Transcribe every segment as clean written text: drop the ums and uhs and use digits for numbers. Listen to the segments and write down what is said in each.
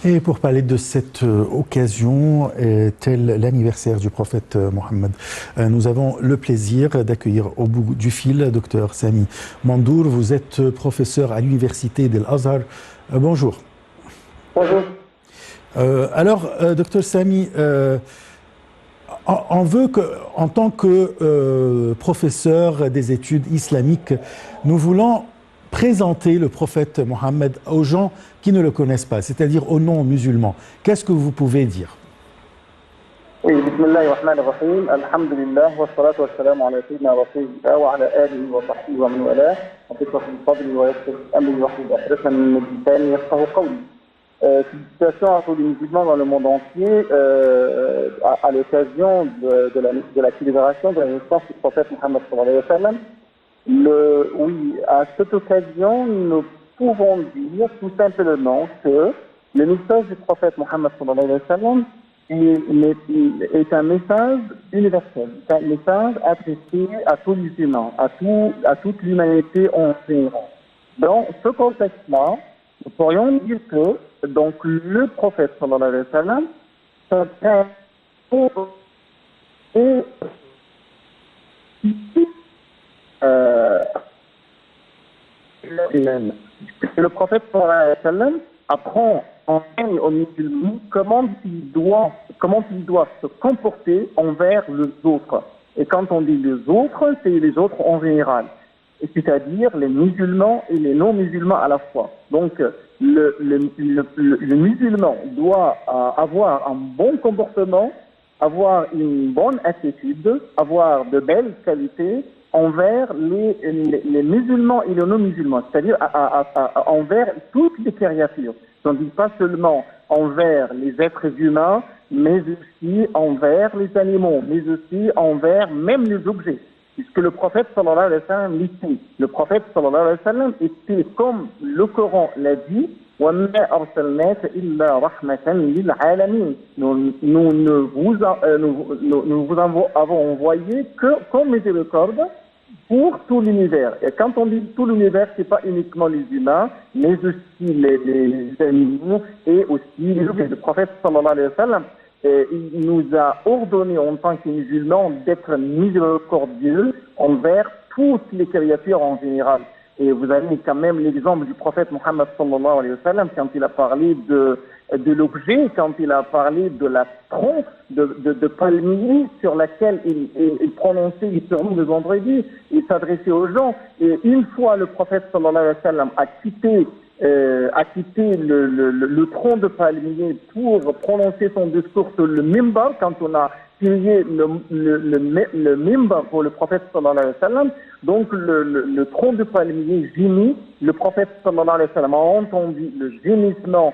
Et pour parler de cette occasion, tel l'anniversaire du prophète Mohammed, nous avons le plaisir d'accueillir au bout du fil Dr Sami Mandour. Vous êtes professeur à l'université d'Al Azhar. Bonjour. Bonjour. Alors, Dr Sami, on veut que, en tant que professeur des études islamiques, nous voulons présenter le prophète Mohammed aux gens qui ne le connaissent pas, c'est-à-dire aux non-musulmans. Qu'est-ce que vous pouvez dire? Oui, bismillahir rahmanir rahim, alhamdulillah, wa salatu wa salam ala sayyidina rasulillah wa ala alihi wa sahbihi wa man walah, wa bi fadli wa yassir amri wa hlul uqdatan min lisani yafqahu qawli. Félicitations à tous les musulmans dans le monde entier à l'occasion de la célébration de la naissance du prophète Mohammed sallallahu alayhi wa sallam. Oui, à cette occasion, nous pouvons dire tout simplement que le message du prophète Mohammed sallallahu alayhi wa sallam est un message universel, un message adressé à tous les humains, à toute l'humanité en général. Dans ce contexte-là, nous pourrions dire que donc le prophète sallallahu alayhi wa sallam le prophète sallallahu alayhi wa sallam apprend, enseigne aux musulmans comment ils doivent se comporter envers les autres. Et quand on dit les autres, c'est les autres en général, c'est-à-dire les musulmans et les non-musulmans à la fois. Donc le musulman doit avoir un bon comportement, avoir une bonne attitude, avoir de belles qualités envers les musulmans et les non-musulmans, c'est-à-dire envers toutes les créatures. Je ne dis pas seulement envers les êtres humains, mais aussi envers les animaux, mais aussi envers même les objets. Puisque le prophète sallallahu alayhi wa sallam l'était. Le prophète sallallahu alayhi wa sallam était, comme le Coran l'a dit, وَمَا أَرْسَلْنَاكَ إِلَّا رَحْمَةً لِلْعَالَمِينَ. Nous vous avons envoyé que comme miséricorde pour tout l'univers. Et quand on dit tout l'univers, c'est pas uniquement les humains, mais aussi les animaux et aussi les objets. Le prophète sallallahu alayhi wa sallam, il nous a ordonné en tant que musulmans d'être miséricordieux envers toutes les créatures en général. Et vous avez quand même l'exemple du prophète Mohammed sallallahu alayhi wa sallam quand il a parlé de l'objet, quand il a parlé de la tronche de palmier sur laquelle il prononçait les sermons de vendredi, il s'adressait aux gens. Et une fois le prophète sallallahu alayhi wa sallam a quitté le tronc de palmier pour prononcer son discours sur le mimbar, quand on a pillé le mimbar pour le prophète sallallahu alayhi wa sallam, donc le tronc de palmier gémit, le prophète sallallahu alayhi wa sallam a entendu le gémissement,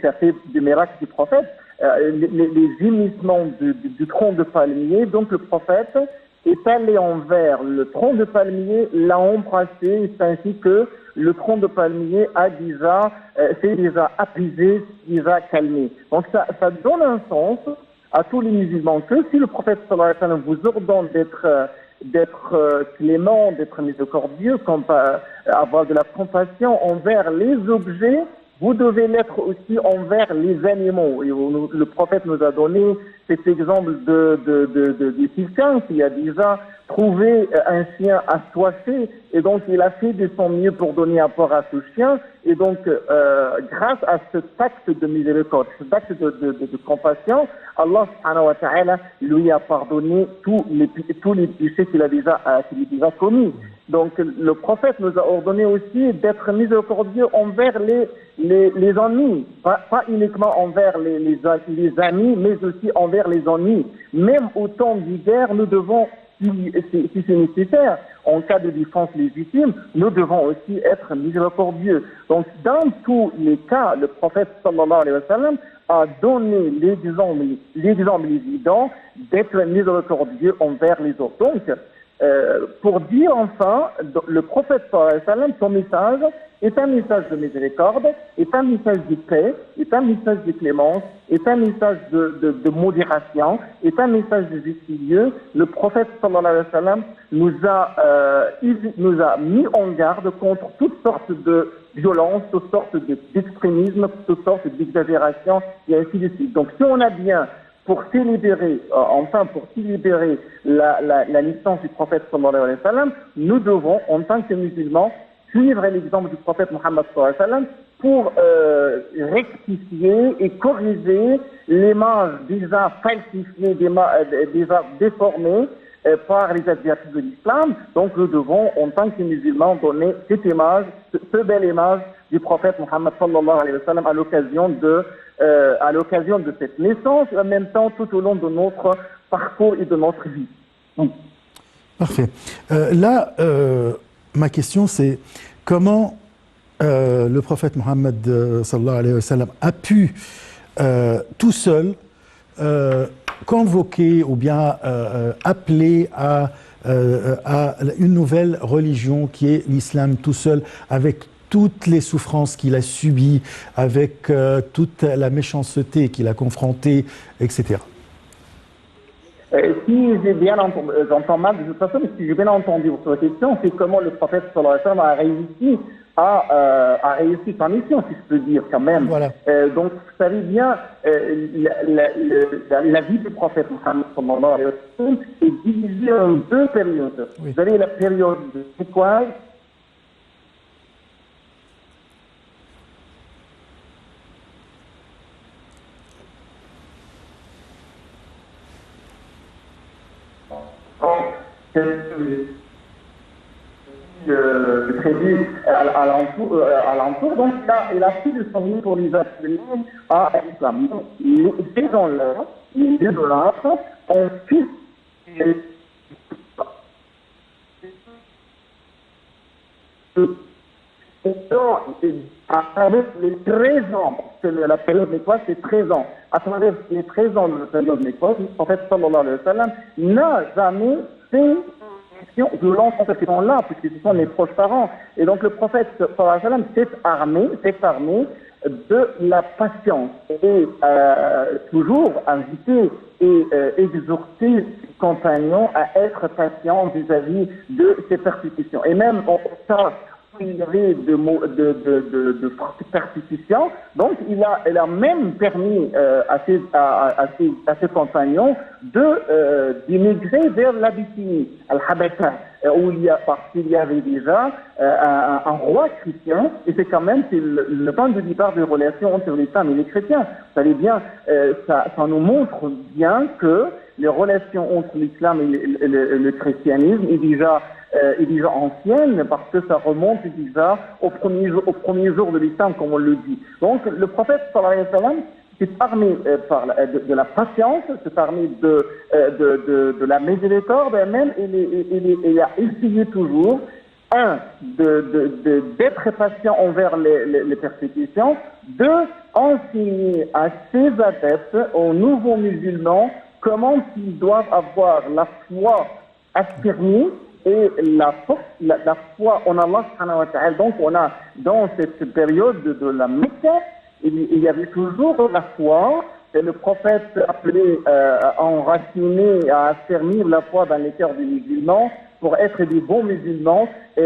ça fait des miracles du prophète, les gémissements du tronc de palmier, donc le prophète est allé envers le tronc de palmier, l'a embrassé, ainsi que le tronc de palmier s'est déjà apaisé, déjà calmé. Donc ça donne un sens à tous les musulmans que si le prophète sallallahu alayhi wa sallam vous ordonne d'être clément, d'être miséricordieux, avoir de la compassion envers les objets, vous devez l'être aussi envers les animaux. Et le prophète nous a donné cet exemple de quelqu'un qui a déjà trouvé un chien assoiffé et donc il a fait de son mieux pour donner apport à ce chien. Et donc, grâce à cet acte de miséricorde, cet acte de compassion, Allah subhanahu wa ta'ala lui a pardonné tous les péchés qu'il a déjà commis. Donc, le prophète nous a ordonné aussi d'être miséricordieux envers les ennemis, pas uniquement envers les amis, mais aussi envers les ennemis. Même au temps de guerre, nous devons, si c'est nécessaire, en cas de défense légitime, nous devons aussi être miséricordieux. Donc, dans tous les cas, le prophète sallallahu alayhi wa sallam a donné l'exemple évident d'être miséricordieux envers les autres. Donc, pour dire enfin, le prophète sallallahu alayhi wa sallam, son message est un message de miséricorde, est un message de paix, est un message de clémence, est un message de modération, est un message de juste milieu. Le prophète sallallahu alayhi wa sallam nous a mis en garde contre toutes sortes de violences, toutes sortes d'extrémisme, toutes sortes d'exagérations, et ainsi de suite. Donc si on a bien pour célébrer la naissance du prophète sallallahu alayhi wa sallam, nous devons, en tant que musulmans, suivre l'exemple du prophète Mohammed sallallahu alayhi wa sallam pour rectifier et corriger l'image déjà falsifiée, déjà déformée par les adversaires de l'islam. Donc nous devons, en tant que musulmans, donner cette image, ce belle image du prophète Mohammed sallallahu alayhi wa sallam à l'occasion de cette naissance, et en même temps tout au long de notre parcours et de notre vie. Parfait. Là, ma question c'est comment le prophète Mohammed sallallahu alayhi wa sallam a pu tout seul convoquer ou bien appeler à une nouvelle religion qui est l'islam tout seul, avec toutes les souffrances qu'il a subies, avec toute la méchanceté qu'il a confrontée, etc. Si j'ai bien entendu, j'entends mal de toute façon, mais si j'ai bien entendu votre question, c'est comment le prophète sallallahu alayhi wa sallam a réussi sa mission, si je peux dire quand même. Voilà. Donc vous savez bien, la vie du prophète Mohammed sallallahu alayhi wa sallam est divisée en deux périodes. Oui. Vous avez la période de séquence. Prévu à l'entour, donc il a fait de son vie pour les appeler à l'islam. Ces gens-là, les idolâtres, ont fait à travers les 13 ans, parce que la période mécoise c'est 13 ans, à travers les 13 ans de la période mécoise, le prophète sallallahu alayhi wa sallam n'a jamais fait de l'enfant de ces gens-là, puisque ce sont les proches parents. Et donc le prophète sallallahu alayhi wa sallam s'est armé de la patience et toujours invité et exhorté ses compagnons à être patients vis-à-vis de ces persécutions. Et même en cas où il y avait de fortes persécutions, donc il a même permis à ses compagnons d'immigrer vers l'Abyssinie, Al-Habasha, parce qu'il y avait déjà un roi chrétien, et c'est quand même le point de départ des relations entre l'islam et les chrétiens. Vous savez bien, ça nous montre bien que les relations entre l'islam et le christianisme est déjà ancienne, parce que ça remonte déjà au premier jour de l'islam, comme on le dit. Donc le prophète sallallahu alayhi wa sallam s'est armé de la patience, s'est armé de la miséricorde, et même il a essayé toujours, d'être patient envers les persécutions, enseigner à ses adeptes, aux nouveaux musulmans, comment ils doivent avoir la foi affirmée et la foi en Allah subhanahu wa ta'ala. Donc on a, dans cette période de la Mecque, il y avait toujours la foi, et le prophète appelait à enraciner, à affermir la foi dans les cœurs des musulmans pour être des bons musulmans et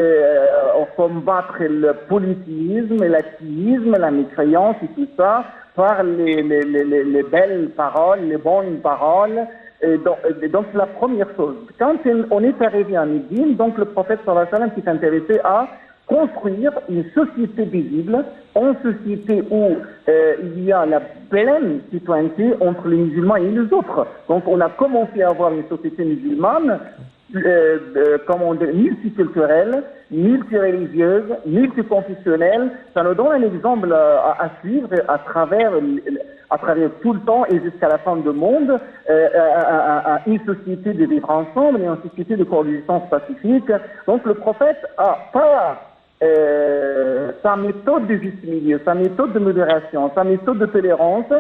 combattre le polythéisme, l'athéisme, la mécréance et tout ça par les belles paroles, les bonnes paroles. Et donc c'est la première chose. Quand on est arrivé à Médine, donc le prophète sallallahu alayhi wa sallam s'est intéressé à construire une société visible, une société où il y a la pleine citoyenneté entre les musulmans et les autres. Donc on a commencé à avoir une société musulmane, multiculturelle, multireligieuse, multiconfessionnelle. Ça nous donne un exemple à suivre à travers tout le temps et jusqu'à la fin du monde, une société de vivre ensemble et une société de coexistence pacifique. Donc le prophète a pas sa méthode de juste milieu, sa méthode de modération, sa méthode de tolérance,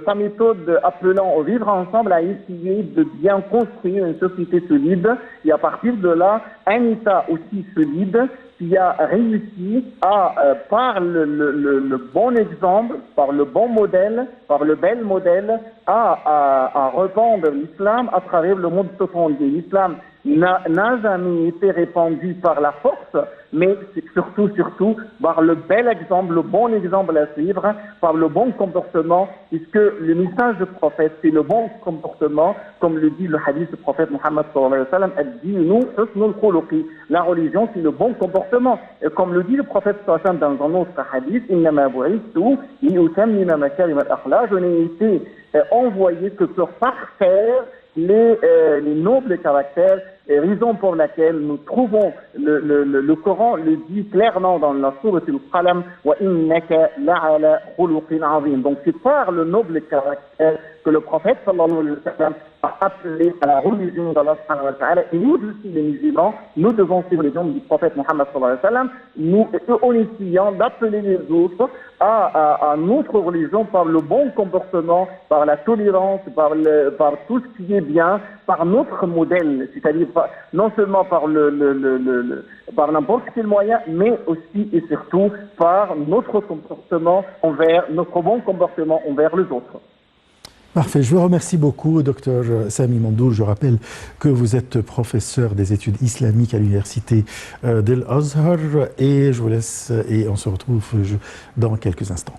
sa méthode appelant au vivre ensemble à essayer de bien construire une société solide et à partir de là, un État aussi solide qui a réussi à, par le bon exemple, par le bon modèle, par le bel modèle, à répandre l'islam à travers le monde tout entier. L'islam n'a jamais été répandu par la force, mais surtout par le bel exemple, le bon exemple à suivre, par le bon comportement, puisque le message du prophète, c'est le bon comportement, comme le dit le hadith du prophète Mohammed sallallahu alayhi wa sallam, ad-dinu husnul khuluqi. La religion, c'est le bon comportement. Et comme le dit le prophète sallallahu alayhi wa sallam dans un autre hadith, innama bu'ithtu li'utammima makarim al-akhlaq, je n'ai été envoyé que pour parfaire les nobles caractères, et raison pour laquelle nous trouvons le Coran le dit clairement dans la sourate al-Qalam, wa innaka la'ala khuluqin azim. Donc c'est par le noble caractère que le prophète sallallahu alayhi wa sallam a appelé à la religion d'Allah subhanahu wa ta'ala. Et nous aussi les musulmans, nous devons suivre les gens du prophète Mohammed sallallahu alayhi wa sallam, nous en essayant d'appeler les autres à notre religion par le bon comportement, par la tolérance, par tout ce qui est bien, par notre modèle, c'est-à-dire non seulement par par n'importe quel moyen, mais aussi et surtout par notre comportement notre bon comportement envers les autres. Parfait. Je vous remercie beaucoup, Dr Sami Mandour. Je rappelle que vous êtes professeur des études islamiques à l'université d'Al Azhar et je vous laisse et on se retrouve dans quelques instants.